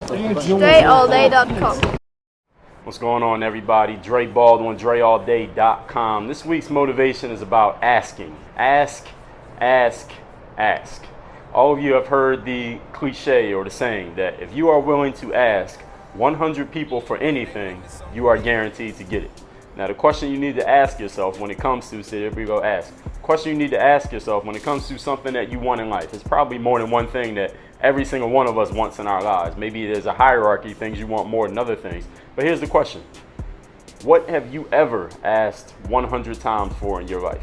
DreAllDay.com. What's going on, everybody? Dre Baldwin, DreAllDay.com. This week's motivation is about asking. Ask, ask, ask. All of you have heard the cliche or the saying that if you are willing to ask 100 people for anything, you are guaranteed to get it. Now, the question you need to ask yourself when it comes to, so here we go, ask. The question you need to ask yourself when it comes to something that you want in life, it's probably more than one thing that every single one of us wants in our lives. Maybe there's a hierarchy, things you want more than other things. But here's the question. What have you ever asked 100 times for in your life?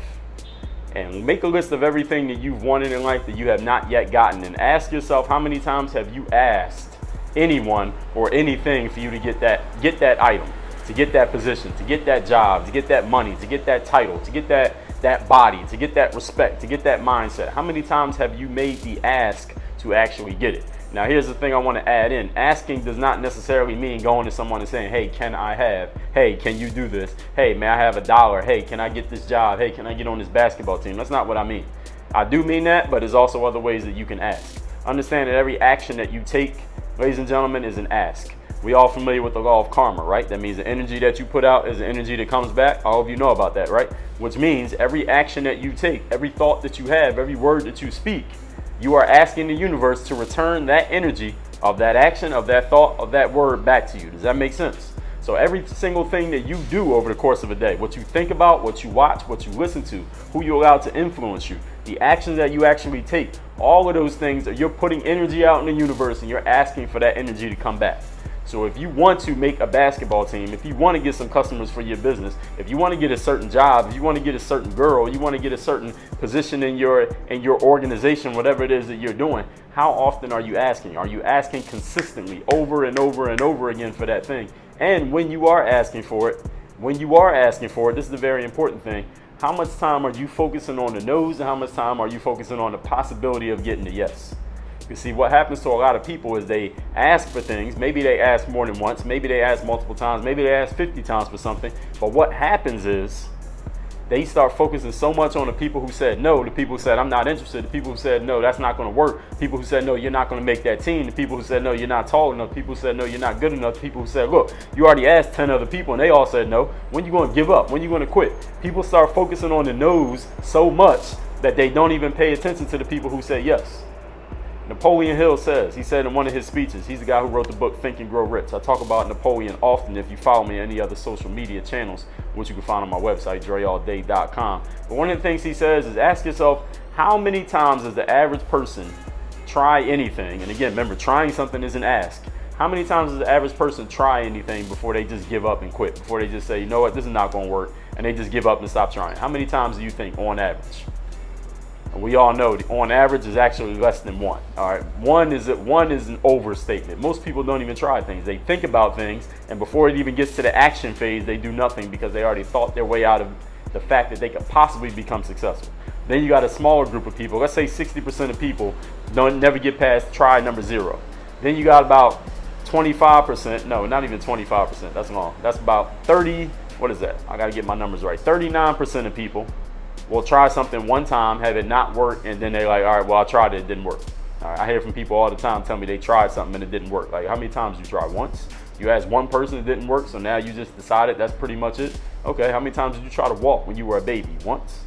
And make a list of everything that you've wanted in life that you have not yet gotten. And ask yourself, how many times have you asked anyone or anything for you to get that item, to get that position, to get that job, to get that money, to get that title, to get that body, to get that respect, to get that mindset? How many times have you made the ask to actually get it? Now, here's the thing I want to add in. Asking does not necessarily mean going to someone and saying, hey, can I have? Hey, can you do this? Hey, may I have $1? Hey, can I get this job? Hey, can I get on this basketball team? That's not what I mean. I do mean that, but there's also other ways that you can ask. Understand that every action that you take, ladies and gentlemen, is an ask. We all familiar with the law of karma, right? That means the energy that you put out is the energy that comes back. All of you know about that, right? Which means every action that you take, every thought that you have, every word that you speak, you are asking the universe to return that energy of that action, of that thought, of that word back to you. Does that make sense? So every single thing that you do over the course of a day, what you think about, what you watch, what you listen to, who you allow to influence you, the actions that you actually take, all of those things, you're putting energy out in the universe and you're asking for that energy to come back. So if you want to make a basketball team, if you want to get some customers for your business, if you want to get a certain job, if you want to get a certain girl, you want to get a certain position in your organization, whatever it is that you're doing, how often are you asking? Are you asking consistently over and over and over again for that thing? And when you are asking for it, this is the very important thing. How much time are you focusing on the no's and how much time are you focusing on the possibility of getting the yes? You see, what happens to a lot of people is they ask for things. Maybe they ask more than once. Maybe they ask multiple times. Maybe they ask 50 times for something. But what happens is they start focusing so much on the people who said no, the people who said I'm not interested, the people who said no, that's not going to work, people who said no, you're not going to make that team, the people who said no, you're not tall enough, the people who said no, you're not good enough, the people who said, look, you already asked 10 other people and they all said no. When you going to give up? When you going to quit? People start focusing on the no's so much that they don't even pay attention to the people who say yes. Napoleon Hill says, he said in one of his speeches, he's the guy who wrote the book Think and Grow Rich. I talk about Napoleon often if you follow me on any other social media channels, which you can find on my website, DreAllDay.com. But one of the things he says is ask yourself, how many times does the average person try anything? And again, remember, trying something is an ask. How many times does the average person try anything before they just give up and quit? Before they just say, you know what, this is not going to work, and they just give up and stop trying? How many times do you think on average? And we all know on average is actually less than one. All right, one is an overstatement. Most people don't even try things. They think about things, and before it even gets to the action phase, they do nothing because they already thought their way out of the fact that they could possibly become successful. Then you got a smaller group of people. Let's say 60% of people never get past try number 0. Then you got about 25%. No, not even 25%. That's wrong. That's about 30. What is that? I got to get my numbers right. 39% of people will try something one time, have it not work, and then they're like, all right, well, I tried it, it didn't work. All right, I hear from people all the time tell me they tried something and it didn't work. Like, how many times you tried? Once? You asked one person, it didn't work, so now you just decided that's pretty much it. Okay, how many times did you try to walk when you were a baby? Once?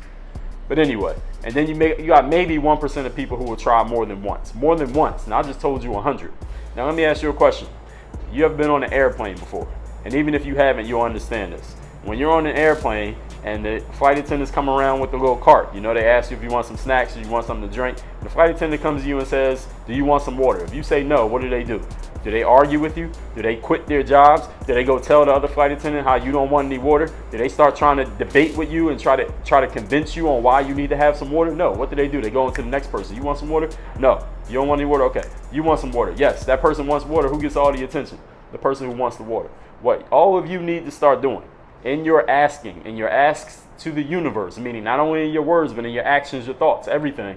But anyway, and then you got maybe 1% of people who will try more than once. More than once. And I just told you 100. Now let me ask you a question. You ever been on an airplane before? And even if you haven't, you'll understand this. When you're on an airplane and the flight attendants come around with a little cart, you know, they ask you if you want some snacks or you want something to drink. The flight attendant comes to you and says, do you want some water? If you say no, what do? Do they argue with you? Do they quit their jobs? Do they go tell the other flight attendant how you don't want any water? Do they start trying to debate with you and try to convince you on why you need to have some water? No. What do? They go into the next person. You want some water? No. You don't want any water? Okay. You want some water? Yes. That person wants water. Who gets all the attention? The person who wants the water. What all of you need to start doing in your asking, in your asks to the universe, meaning not only in your words, but in your actions, your thoughts, everything,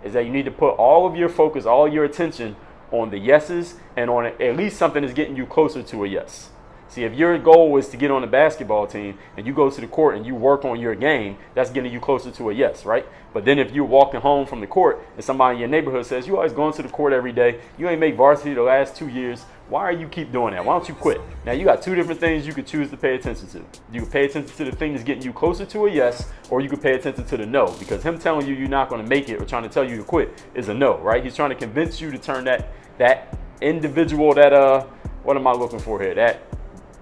is that you need to put all of your focus, all your attention on the yeses and on at least something that's getting you closer to a yes. See, if your goal is to get on the basketball team and you go to the court and you work on your game, that's getting you closer to a yes, right? But then if you're walking home from the court and somebody in your neighborhood says, you always going to the court every day, you ain't make varsity the last 2 years, why are you keep doing that? Why don't you quit? Now, you got two different things you could choose to pay attention to. You can pay attention to the thing that's getting you closer to a yes, or you can pay attention to the no, because him telling you you're not going to make it or trying to tell you to quit is a no, right? He's trying to convince you to turn that individual, what am I looking for here? That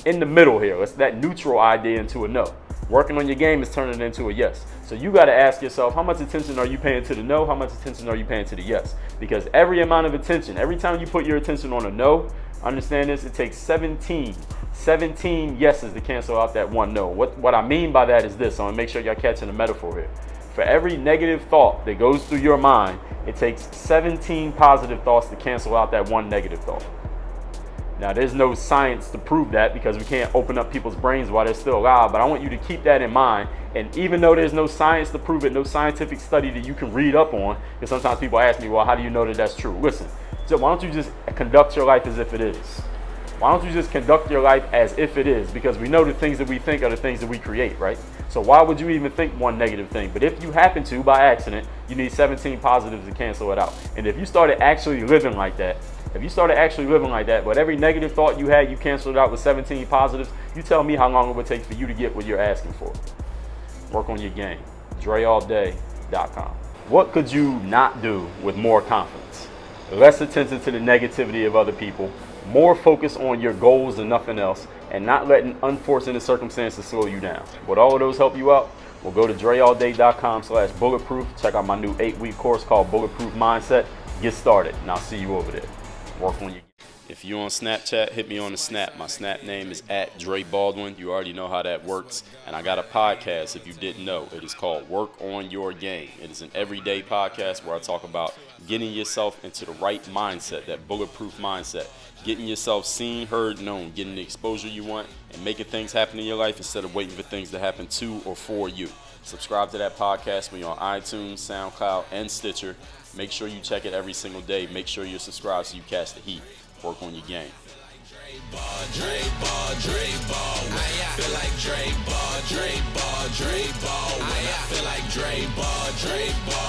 in the middle here, it's that neutral idea into a no. Working on your game is turning it into a yes. So you got to ask yourself, how much attention are you paying to the no? How much attention are you paying to the yes? Because every amount of attention, every time you put your attention on a no, understand this, it takes 17 yeses to cancel out that one no. What I mean by that is this. I want to make sure y'all catching the metaphor here. For every negative thought that goes through your mind, it takes 17 positive thoughts to cancel out that one negative thought. Now, there's no science to prove that because we can't open up people's brains while they're still alive, but I want you to keep that in mind. And even though there's no science to prove it, no scientific study that you can read up on, because sometimes people ask me, well, how do you know that that's true? Listen, so why don't you just conduct your life as if it is? Why don't you just conduct your life as if it is? Because we know the things that we think are the things that we create, right? So why would you even think one negative thing? But if you happen to, by accident, you need 17 positives to cancel it out. And if you started actually living like that, but every negative thought you had, you canceled it out with 17 positives, you tell me how long it would take for you to get what you're asking for. Work on your game. DreAllDay.com. What could you not do with more confidence? Less attention to the negativity of other people, more focus on your goals than nothing else, and not letting unfortunate circumstances slow you down. Would all of those help you out? Well, go to DreAllDay.com/bulletproof. Check out my new 8-week course called Bulletproof Mindset. Get started, and I'll see you over there. Work on your. If you're on Snapchat, hit me on the Snap. My Snap name is @Dre Baldwin. You already know how that works. And I got a podcast, if you didn't know. It is called Work on Your Game. It is an everyday podcast where I talk about getting yourself into the right mindset, that bulletproof mindset. Getting yourself seen, heard, known. Getting the exposure you want and making things happen in your life instead of waiting for things to happen to or for you. Subscribe to that podcast when you're on iTunes, SoundCloud, and Stitcher. Make sure you check it every single day. Make sure you're subscribed so you catch the heat. Work on your game. Dre Ball. I feel like Dre Ball. I feel like Dre Ball.